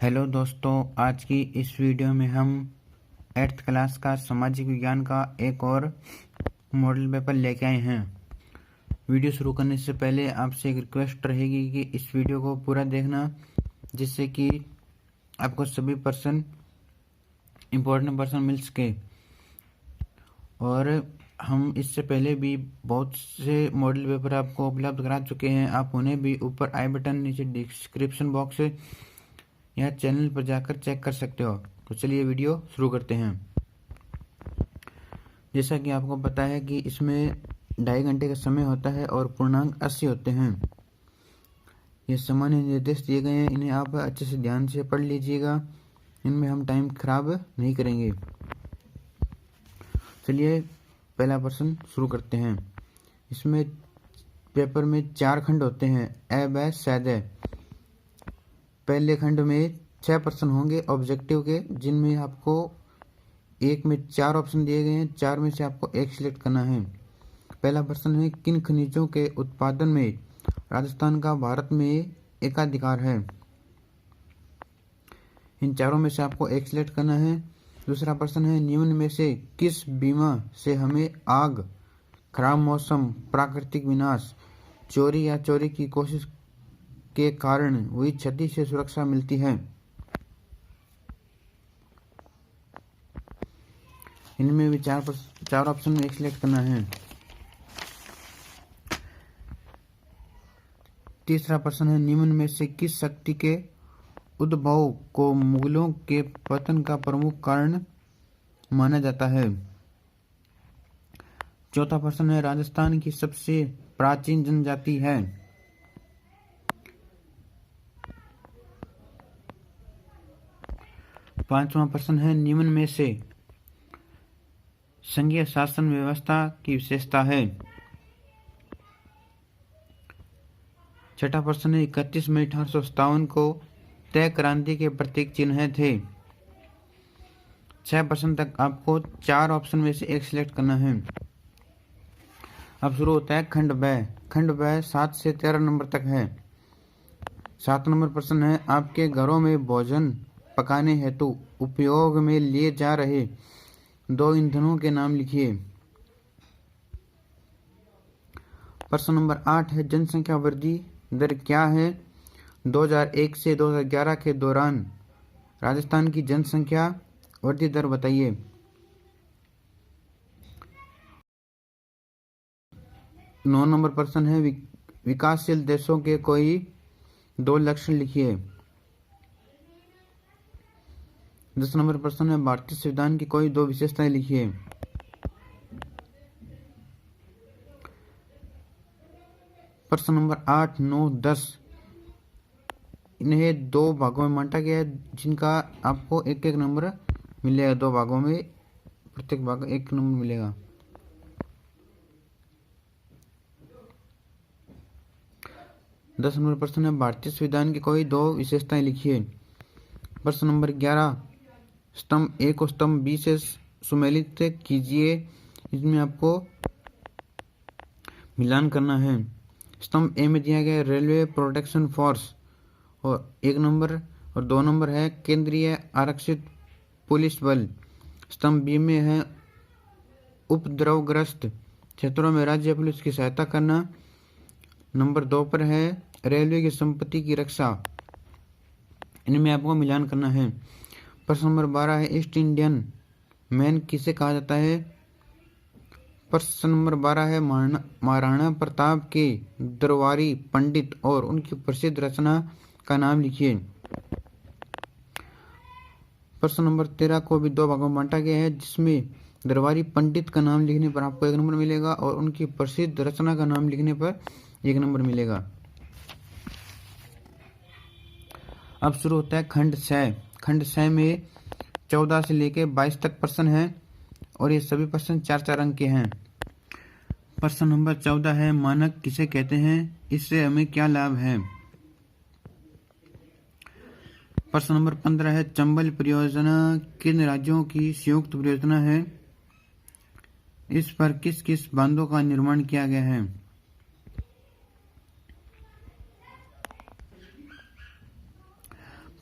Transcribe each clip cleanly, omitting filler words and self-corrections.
Hello दोस्तों, आज की इस वीडियो में हम 8th क्लास का सामाजिक विज्ञान का एक और मॉडल पेपर लेके आए हैं। वीडियो शुरू करने से पहले आपसे एक रिक्वेस्ट रहेगी कि इस वीडियो को पूरा देखना, जिससे कि आपको सभी इम्पोर्टेंट पर्सन मिल सके। और हम इससे पहले भी बहुत से मॉडल पेपर आपको उपलब्ध करा चुके हैं। आप उन्हें भी ऊपर आई बटन, नीचे डिस्क्रिप्शन बॉक्स या चैनल पर जाकर चेक कर सकते हो। तो चलिए वीडियो शुरू करते हैं। जैसा कि आपको पता है कि इसमें 2.5 घंटे का समय होता है और पूर्णांक 80 होते हैं। ये सामान्य निर्देश दिए गए हैं, इन्हें आप अच्छे से ध्यान से पढ़ लीजिएगा। इनमें हम टाइम खराब नहीं करेंगे। चलिए पहला प्रश्न शुरू करते हैं। इसमें पेपर में 4 खंड होते हैं, ए ब स द। पहले खंड में 6 प्रश्न होंगे ऑब्जेक्टिव के, जिनमें आपको एक में 4 ऑप्शन दिए गए हैं। 4 में से आपको एक सिलेक्ट करना है। पहला प्रश्न है, किन खनिजों के उत्पादन में राजस्थान का भारत में एकाधिकार है? इन चारों में से आपको एक सिलेक्ट करना है। दूसरा प्रश्न है, निम्न में से किस बीमा से हमें आग, खराब मौसम, प्राकृतिक विनाश, चोरी या चोरी की कोशिश के कारण हुई क्षति से सुरक्षा मिलती है? इनमें भी चार ऑप्शन में एक सिलेक्ट करना है। तीसरा प्रश्न है, निम्न में से किस शक्ति के उद्भव को मुगलों के पतन का प्रमुख कारण माना जाता है? चौथा प्रश्न है, राजस्थान की सबसे प्राचीन जनजाति है? पांचवा प्रश्न है, निम्न में से संघीय शासन व्यवस्था की विशेषता है? छठा प्रश्न है, 31 मई 1857 को तय क्रांति के प्रतीक चिन्ह थे? 6 प्रश्न तक आपको 4 ऑप्शन में से एक सिलेक्ट करना है। अब शुरू होता है खंड ब। खंड ब 7 से 13 नंबर तक है। 7 नंबर प्रश्न है, आपके घरों में भोजन पकाने हेतु उपयोग में लिए जा रहे 2 ईंधनों के नाम लिखिए। प्रश्न नंबर 8 है, जनसंख्या वृद्धि दर क्या है? 2001 से 2011 के दौरान राजस्थान की जनसंख्या वृद्धि दर बताइए। 9 नंबर प्रश्न है, विकासशील देशों के कोई 2 लक्षण लिखिए। 10 नंबर प्रश्न है, भारतीय संविधान की कोई 2 विशेषताएं लिखिए। प्रश्न नंबर 8, 9, 10 इन्हें 2 भागों में बांटा गया है, जिनका आपको एक एक नंबर मिलेगा। 2 भागों में प्रत्येक भाग 1 नंबर मिलेगा। दस नंबर प्रश्न है, भारतीय संविधान की कोई 2 विशेषताएं लिखिए। प्रश्न नंबर 11, स्तंभ ए को स्तंभ बी से सुमेलित कीजिए। इसमें आपको मिलान करना है। स्तंभ ए में दिया गया रेलवे प्रोटेक्शन फोर्स और 1 नंबर, और 2 नंबर है केंद्रीय आरक्षित पुलिस बल। स्तंभ बी में है उपद्रवग्रस्त क्षेत्रों में राज्य पुलिस की सहायता करना। नंबर 2 पर है रेलवे की संपत्ति की रक्षा। इनमें आपको मिलान करना है। प्रश्न नंबर 12 है, ईस्ट इंडियन मैन किसे कहा जाता है? प्रश्न नंबर 12 है, महाराणा प्रताप के दरबारी पंडित और उनकी प्रसिद्ध रचना का नाम लिखिए। प्रश्न नंबर 13 को भी 2 भागों में बांटा गया है, जिसमें दरबारी पंडित का नाम लिखने पर आपको 1 नंबर मिलेगा और उनकी प्रसिद्ध रचना का नाम लिखने पर 1 नंबर मिलेगा। अब शुरू होता है खंड 6। खंड 6 में 14 से लेके 22 तक प्रश्न है और ये सभी प्रश्न 4-4 अंक के हैं। प्रश्न नंबर 14 है, मानक किसे कहते हैं? इससे हमें क्या लाभ है? प्रश्न नंबर 15 है, चंबल परियोजना किन राज्यों की संयुक्त परियोजना है? इस पर किस किस बांधों का निर्माण किया गया है?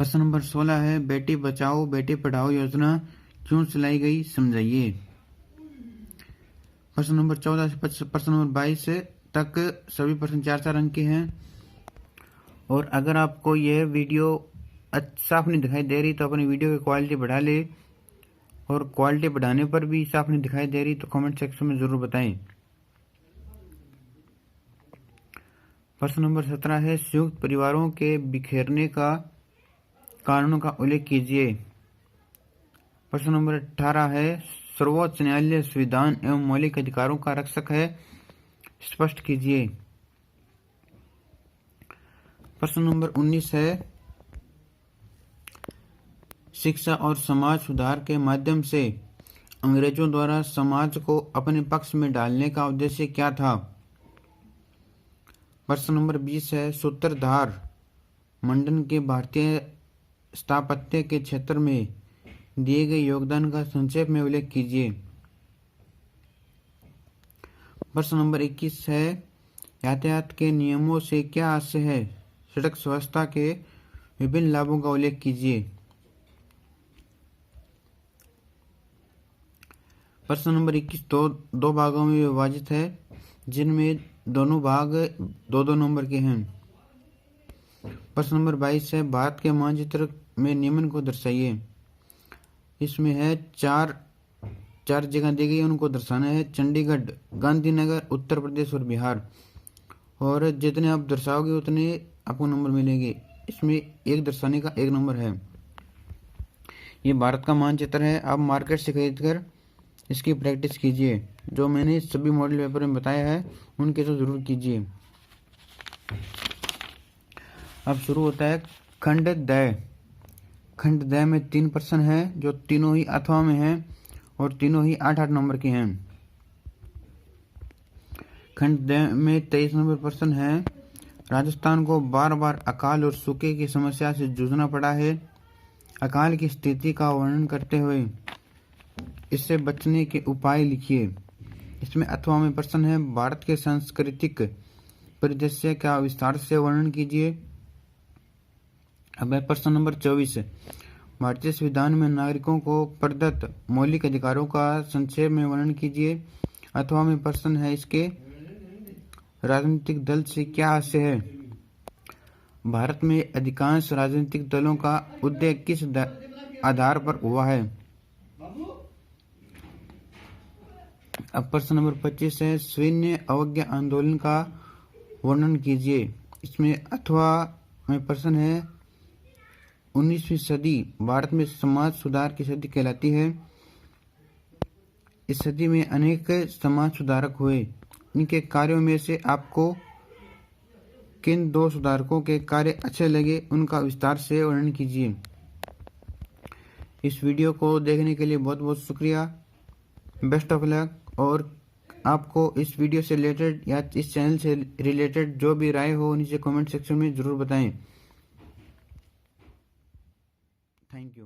प्रश्न नंबर 16 है बेटी बचाओ बेटी पढ़ाओ योजना क्यों चलाई गई, समझाइए। प्रश्न नंबर 14 से प्रश्न नंबर 22 तक सभी प्रश्न 4-4 अंक के हैं। और अगर आपको यह वीडियो साफ नहीं दिखाई दे रही तो अपनी वीडियो की क्वालिटी बढ़ा ले, और क्वालिटी बढ़ाने पर भी साफ नहीं दिखाई दे रही तो कमेंट सेक्शन में जरूर बताएं। प्रश्न नंबर 17 है संयुक्त परिवारों के बिखरने का कारणों का उल्लेख कीजिए। प्रश्न नंबर 18 है सर्वोच्च न्यायालय संविधान एवं मौलिक अधिकारों का रक्षक है, स्पष्ट कीजिए। प्रश्न नंबर 19 है शिक्षा और समाज सुधार के माध्यम से अंग्रेजों द्वारा समाज को अपने पक्ष में डालने का उद्देश्य क्या था। प्रश्न नंबर 20 है सूत्रधार मंडन के भारतीय स्थापत्य के क्षेत्र में दिए गए योगदान का संक्षेप में उल्लेख कीजिए। प्रश्न नंबर 21 है यातायात के नियमों से क्या आशय है, सड़क व्यवस्था के विभिन्न लाभों का उल्लेख कीजिए। प्रश्न नंबर 21 दो भागों में विभाजित है, जिनमें दोनों भाग 2-2 नंबर के हैं। प्रश्न नंबर 22 है भारत के मानचित्र में निम्न को दर्शाइए। इसमें है चार जगह दी गई, उनको दर्शाना है चंडीगढ़, गांधीनगर, उत्तर प्रदेश और बिहार। और जितने आप दर्शाओगे उतने आपको नंबर मिलेंगे। इसमें एक दर्शाने का 1 नंबर है। ये भारत का मानचित्र है, आप मार्केट से खरीद कर इसकी प्रैक्टिस कीजिए। जो मैंने सभी मॉडल पेपर में बताया है उनके तो जरूर कीजिए। अब शुरू होता है खंड दय। खंड दय में 3 प्रश्न हैं जो तीनों ही अथवा में हैं और तीनों ही 8-8 नंबर के हैं। खंड दय में 23 नंबर प्रश्न है राजस्थान को बार बार अकाल और सूखे की समस्या से जूझना पड़ा है, अकाल की स्थिति का वर्णन करते हुए इससे बचने के उपाय लिखिए। इसमें अथवा में प्रश्न है भारत के सांस्कृतिक परिदृश्य का विस्तार से वर्णन कीजिए। अब है प्रश्न नंबर 24 भारतीय संविधान में नागरिकों को प्रदत्त मौलिक अधिकारों का संक्षेप में वर्णन कीजिए। अथवा में प्रश्न है इसके राजनीतिक दल से क्या आशय है। भारत में अधिकांश राजनीतिक दलों का उदय किस आधार पर हुआ है। अब प्रश्न नंबर 25 है सैन्य अवज्ञा आंदोलन का वर्णन कीजिए। इसमें अथवा में प्रश्न है 19वीं सदी भारत में समाज सुधार की सदी कहलाती है। इस सदी में अनेक समाज सुधारक हुए। इनके कार्यों में से आपको किन 2 सुधारकों के कार्य अच्छे लगे उनका विस्तार से वर्णन कीजिए। इस वीडियो को देखने के लिए बहुत बहुत शुक्रिया। Best of luck. और आपको इस वीडियो से रिलेटेड या इस चैनल से रिलेटेड जो भी राय हो नीचे कमेंट सेक्शन में जरूर बताएं। Thank you.